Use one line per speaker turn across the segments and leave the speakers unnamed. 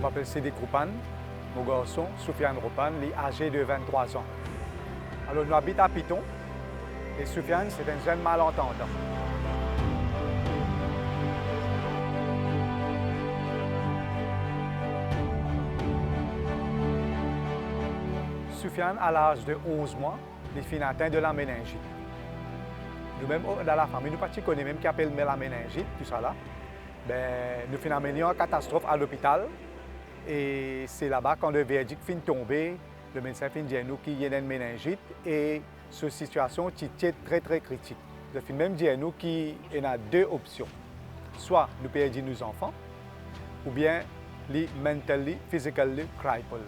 m'appelle Sidi Kroupan, mon garçon, Soufiane Roupan, il est âgé de 23 ans. Alors, nous habitons à Piton et Soufiane, c'est un jeune malentendant. Soufiane, à l'âge de 11 mois, il finit atteint de la méningite. Nous-mêmes, dans la famille, nous ne connaissons même qui appelle la méningite, tout ça là. Ben, nous finissons amené en catastrophe à l'hôpital. Et c'est là-bas, quand le verdict finit tomber, le médecin finit dire nous qu'il y a une méningite et cette situation est très très critique. Il finit même dire nous qu'il y a deux options. Soit nous perdons nos enfants, ou bien les mentally, physically crippled.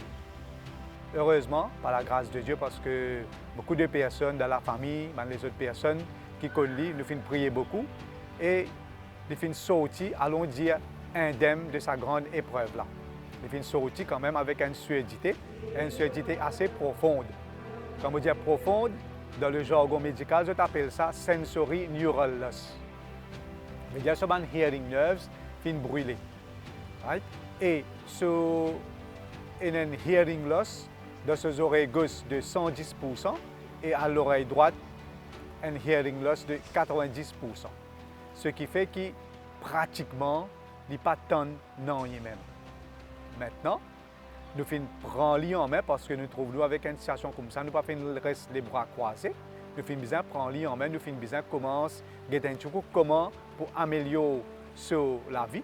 Heureusement, par la grâce de Dieu, parce que beaucoup de personnes dans la famille, même les autres personnes qui connaissent, nous finissent prier beaucoup et nous finissent sortir, allons dire, indemne de sa grande épreuve là. Nous finissent sortir quand même avec une surdité assez profonde. Quand on dit profonde, dans le jargon médical, je t'appelle ça sensory neural loss. Mais il y a souvent hearing nerves qui finissent brûler. Right? Et so, un hearing loss dans ses oreilles gauches de 110% et à l'oreille droite, un hearing loss de 90%. Ce qui fait que pratiquement, il n'y a pas tant non même. Maintenant, nous prenons l'île en main parce que nous trouvons avec une situation comme ça, nous ne pouvons pas rester les bras croisés. Nous faisons besoin de prendre l'île en main, nous faisons besoin de commencer comment pour améliorer la vie,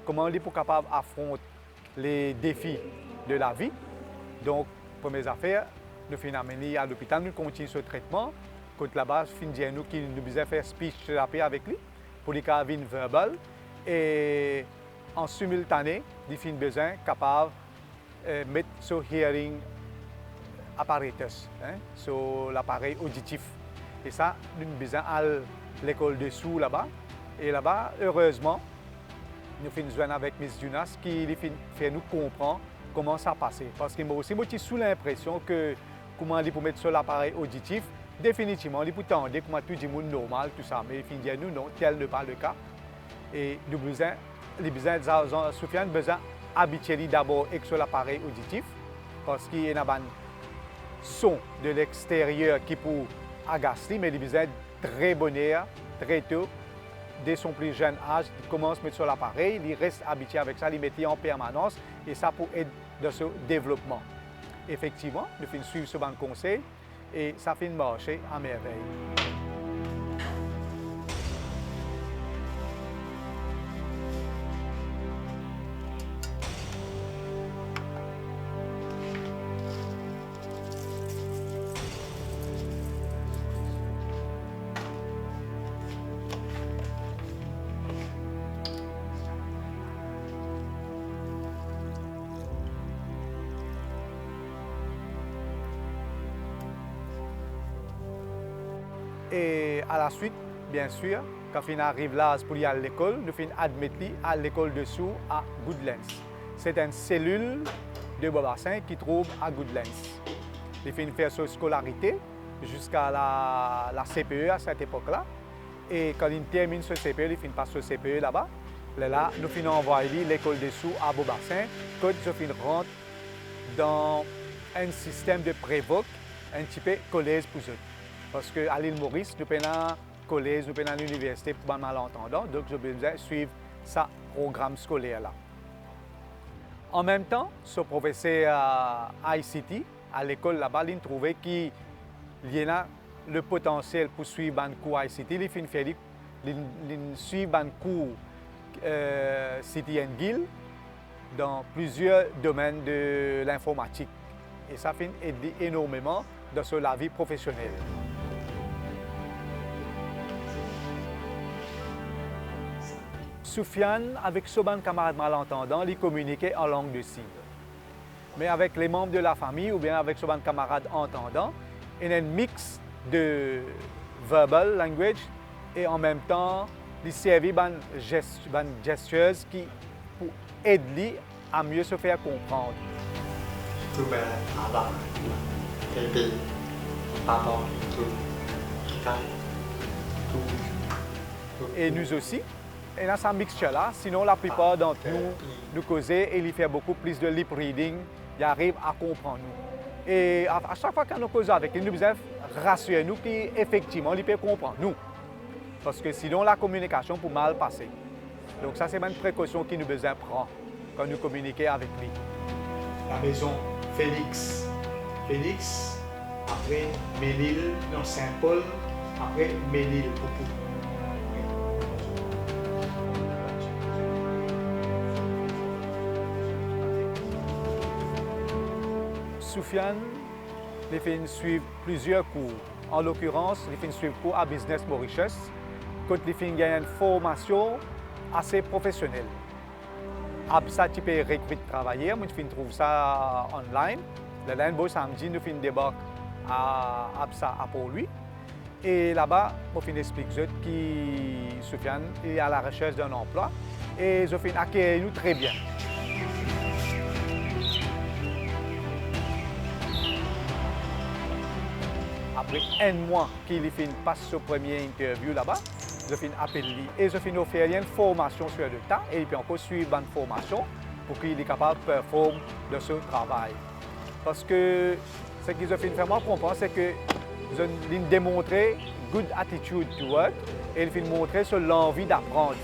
comment on est pour capable d'affronter les défis de la vie. Donc, pour mes affaires, nous finissons amener à l'hôpital, nous continuons ce traitement. Quand là-bas, nous finissons nous qui nous besoin faire speech thérapie avec lui pour les cas verbal et en simultané, nous finissons besoin capable de mettre ce hearing apparatus, sur l'appareil auditif. Et ça, nous avons besoin à l'école dessous là-bas. Et là-bas, heureusement, nous finissons avec Miss Dunas qui fait nous comprendre comment ça passe. Parce que moi aussi, je suis sous l'impression que comment on dit pour mettre sur l'appareil auditif, définitivement, on dit pour tendre comment tout le monde normal, tout ça. Mais il dit nous, non, tel n'est pas le cas. Et nous avons Soufiane besoin d'habituer d'abord avec sur l'appareil auditif parce qu'il y a un son de l'extérieur qui peut agacer, mais il a besoin de très bon air, très tôt. Dès son plus jeune âge, il commence à mettre sur l'appareil, il reste habitué avec ça, il met en permanence et ça peut aider dans ce développement. Effectivement, nous finissons suivre ce bon conseil et ça finit de marcher à merveille. Et à la suite, bien sûr, quand on arrive là pour aller à l'école, nous finissons admettre à l'école dessous à Goodlands. C'est une cellule de Bobassin qui trouve à Goodlands. Il finit faire sa scolarité jusqu'à la CPE à cette époque-là. Et quand il termine ce CPE, il finit par ce CPE là-bas. Là, nous finissons envoyer l'école dessous à Bobassin. Quand je finis rentre dans un système de prévoque, un petit peu collège pour eux. Parce qu'à l'île Maurice, nous avons un collège, nous avons une université pour les malentendants, donc je besoin suivre ce programme scolaire-là. En même temps, ce professeur à ICT, à l'école là-bas, il trouvait qu'il y a le potentiel pour suivre un cours à ICT. Il finit faire suivre un cours City and Guild dans plusieurs domaines de l'informatique. Et ça finit aider énormément dans la vie professionnelle. Soufiane, avec son camarade malentendant, il communiquait en langue de signes. Mais avec les membres de la famille ou bien avec son camarade entendant, il y a un mix de verbal language et en même temps, il servait des gestures qui pour aider à mieux se faire comprendre. Et nous aussi, Et dans sa mixture là, sinon la plupart d'entre nous causer et il fait beaucoup plus de lip reading, il arrive à comprendre nous. Et à chaque fois qu'on nous cause avec lui, nous devons rassurer nous qu'effectivement, il peut comprendre nous. Parce que sinon, la communication peut mal passer. Donc ça, c'est une précaution qu'il nous besoin prendre quand nous communiquons avec lui.
La maison Félix. Félix, après Ménil dans Saint-Paul, après Ménil Poupou.
Soufiane, il fait suivre plusieurs cours. En l'occurrence, il fait suivre cours à Business Mauritius, quand il fait une formation assez professionnelle. Après ça, tu peux recruter travailler, moi je trouve ça online. Le lundi, samedi, nous faisons débarque à pour lui. Et là-bas, on explique que Soufiane est à la recherche d'un emploi et je fais accueillir nous très bien. Après un mois qu'il fait passe sa première interview là-bas, je fais appel lui et je fais offrir une formation sur le tas et puis encore suivre une formation pour qu'il est capable de performer de ce travail. Parce que ce qu'ils ont fait vraiment comprendre, c'est que ils ont démontré good attitude to work et ils ont montré sur l'envie d'apprendre.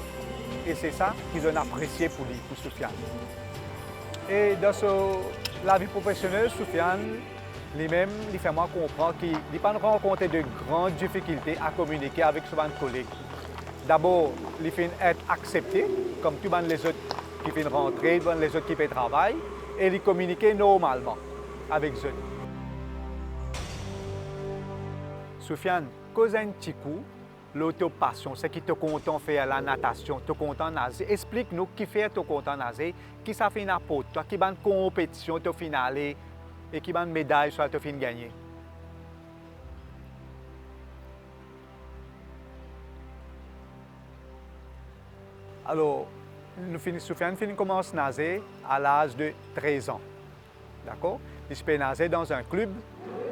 Et c'est ça qu'ils ont apprécié pour lui, pour Soufiane. Et dans la vie professionnelle, Soufiane, lui-même, il fait moi comprendre qu'il n'a pas rencontré de grandes difficultés à communiquer avec ses collègues. D'abord, il fait être accepté, comme tous les autres qui viennent rentrer, les autres qui font travail, et il communique normalement avec eux. Soufiane, cause un petit coup, l'auto-passion, c'est qui te content faire la natation, te content nager. Explique-nous qui fait te content nager, qui ça fait une apporte, toi, qui une compétition, te finale et qui une médaille soit te fin gagner. Alors, Soufiane commence à nager à l'âge de 13 ans. D'accord? Il peut nager dans un club.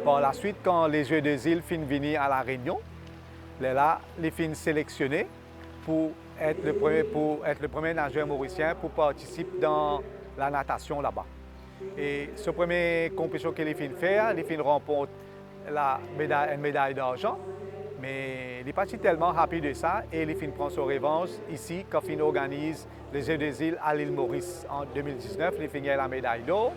Par la suite, quand les Jeux des îles finissent venir à La Réunion, là, il finit sélectionné pour être le premier nageur mauricien pour participer dans la natation là-bas. Et ce premier compétition qu'il finit faire, il remporte une médaille d'argent. Mais il n'est pas tellement happy de ça et il finit prendre sa revanche ici quand il organise les Jeux des îles à l'île Maurice en 2019. Il finit la médaille d'or.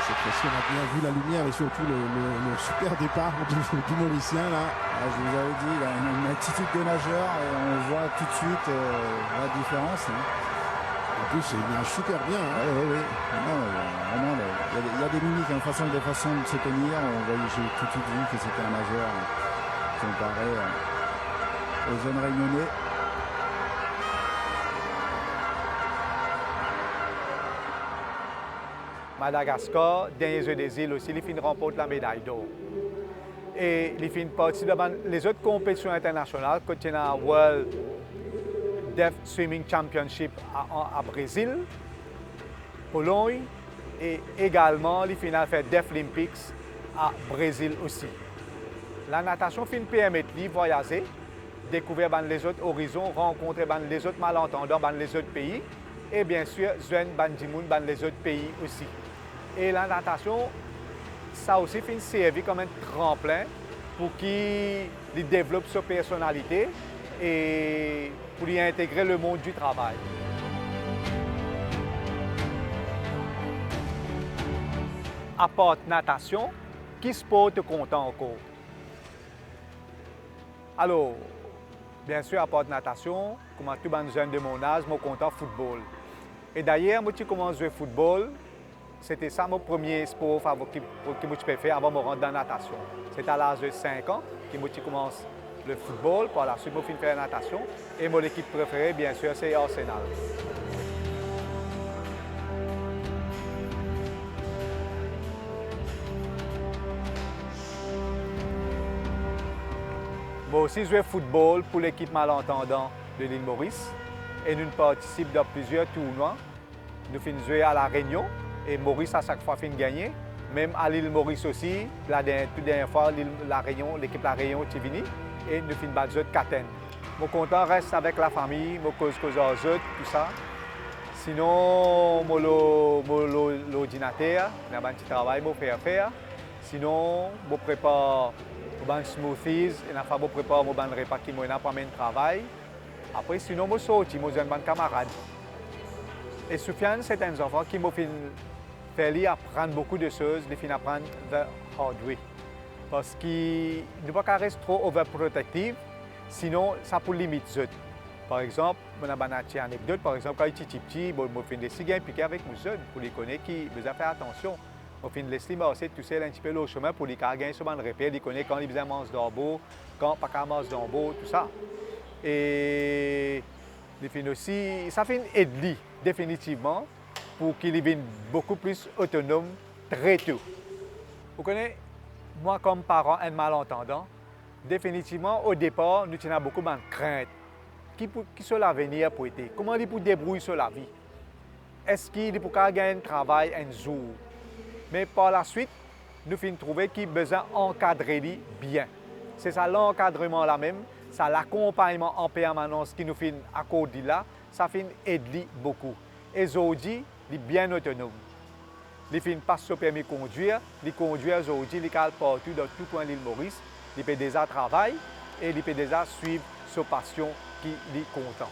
Cette fois-ci, on a bien vu la lumière et surtout le super départ du Mauricien. Là.
Je vous avais dit, il a une attitude de nageur et on voit tout de suite la différence.
En plus, il nage super bien. Hein.
Oui. Non, vraiment, il y a des mimiques, une façon de se tenir. J'ai tout de suite vu que c'était un nageur comparé aux jeunes réunionnais.
Madagascar, dernier Jeux des îles aussi, il remporte la médaille d'or. Et il fait partie de les autres compétitions internationales, quand il y a World Deaf Swimming Championship à Brésil, Pologne, et également il finit faire Deaf Olympics à Brésil aussi. La natation permet de voyager, découvrir les autres horizons, rencontrer les autres malentendants dans les autres pays et bien sûr joindre les autres pays aussi. Et la natation, ça aussi fait servir comme un tremplin pour qu'il développe sa personnalité et pour y intégrer le monde du travail. À part natation, qui sport te content encore? Alors, bien sûr, à part natation, comme tout les jeunes de mon âge, je suis content football. Et d'ailleurs, moi, j'ai commencé à jouer au football. C'était ça mon premier sport que je préfère avant de me rendre dans la natation. C'était à l'âge de 5 ans que j'ai commencé le football, par la suite, je faire la natation. Et mon équipe préférée, bien sûr, c'est Arsenal. Moi aussi, je joue au football pour l'équipe malentendant de l'île Maurice. Et nous participons dans plusieurs tournois. Nous finissons jouer à La Réunion. Et Maurice, à chaque fois, finit gagner. Même à l'île Maurice aussi, toute dernière fois, l'équipe La Réunion est venue. et nous finissons battre Katen. Mon content reste avec la famille, mon cause tout ça. Sinon, l'ordinateur, il y a un petit travail pour faire. Sinon, je prépare des smoothies, je prépare des repas qui me permettent de travail. Après, sinon, je sortis, je suis un camarade. Et Soufiane, c'est un enfant qui m'a fait apprendre beaucoup de choses, il fait apprendre the hard way. Parce qu'il ne peut pas rester trop overprotective, sinon ça peut limiter. Par exemple, je vais une anecdote, par exemple, quand il était petit, je fais des cigares piqués avec mes jeunes pour les connaître qui besoin faire attention. Je fais les slims aussi, tout seul un petit peu le chemin pour les gagner sur le repère, ils connaissent quand ils besoin manger d'orbeau, quand pas qu'à manger d'orbeau, tout ça. Et aussi, ça fait une aide définitivement pour qu'il devienne beaucoup plus autonome très tôt. Vous connaissez, moi comme parent et malentendant, définitivement au départ, nous avons beaucoup de craintes. Qui sur l'avenir pour être? Comment il peut débrouiller sur la vie? Est-ce qu'il peut gagner un travail un jour? Mais par la suite, nous finissons trouver qu'il a besoin d'encadrer bien. C'est ça l'encadrement là même, ça l'accompagnement en permanence qui nous fait accorder là, ça fait aider beaucoup. Et aujourd'hui, il est bien autonome. Il fait passe au permis de conduire, il conduit aujourd'hui, il parle partout dans tout coin de l'île Maurice, il peut déjà travailler et il peut déjà suivre sa passion qui est content.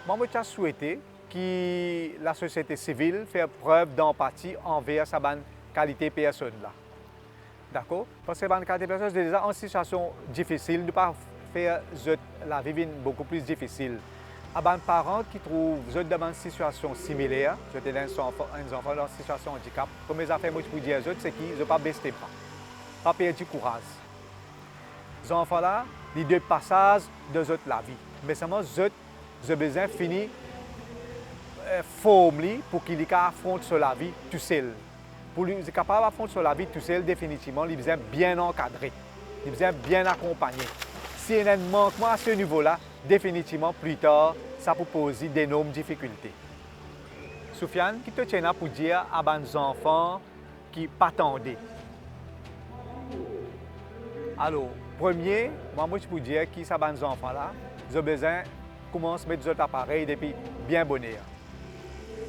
Moi, je souhaite que la société civile fasse preuve d'empathie envers sa qualité de personne. D'accord? Parce que la qualité de personne est déjà en situation difficile, ne pas faire la vie beaucoup plus difficile. À des parents qui trouvent dans une situation similaire, j'étais un enfant dans une situation de handicap, comme mes affaires, moi, je peux dire, c'est qu'ils ne pas baisser pas perdre du courage. Les enfants-là, les deux passages de la vie. Mais seulement, j'ai besoin de finir former pour qu'il affronte la vie tout seul. Pour lui, être capable d'affronter la vie tout seul, définitivement, il besoin bien encadré, il besoin bien accompagné. S'il y a un manquement à ce niveau-là, définitivement, plus tard, ça peut poser d'énormes difficultés. Soufiane, qui te tient pour dire à des enfants qui n'attendaient pas? Alors, premier, moi, je peux dire que ces enfants-là, ils ont besoin de commencer à mettre des appareils depuis bien bonheur.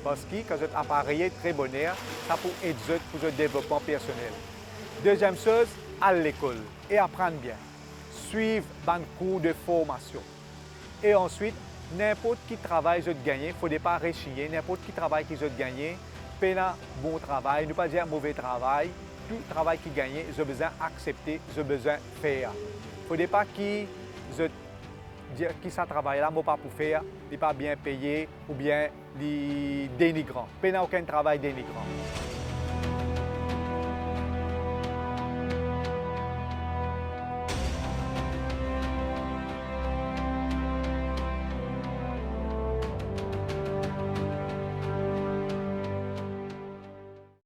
Parce que quand cet appareil est très bonheur, ça peut aider pour le développement personnel. Deuxième chose, à l'école et apprendre bien. Suivre un cours de formation. Et ensuite, n'importe qui travail que vous gagnez, il ne faut pas réchiller. N'importe qui travail que vous gagnez, faites un bon travail, ne pas dire mauvais travail. Tout travail qui gagne, j'ai besoin d'accepter, j'ai besoin de faire. Il ne faut pas que dire que ça travail là, pas pour faire, il n'est pas bien payé ou bien dénigrant. Pas aucun travail dénigrant.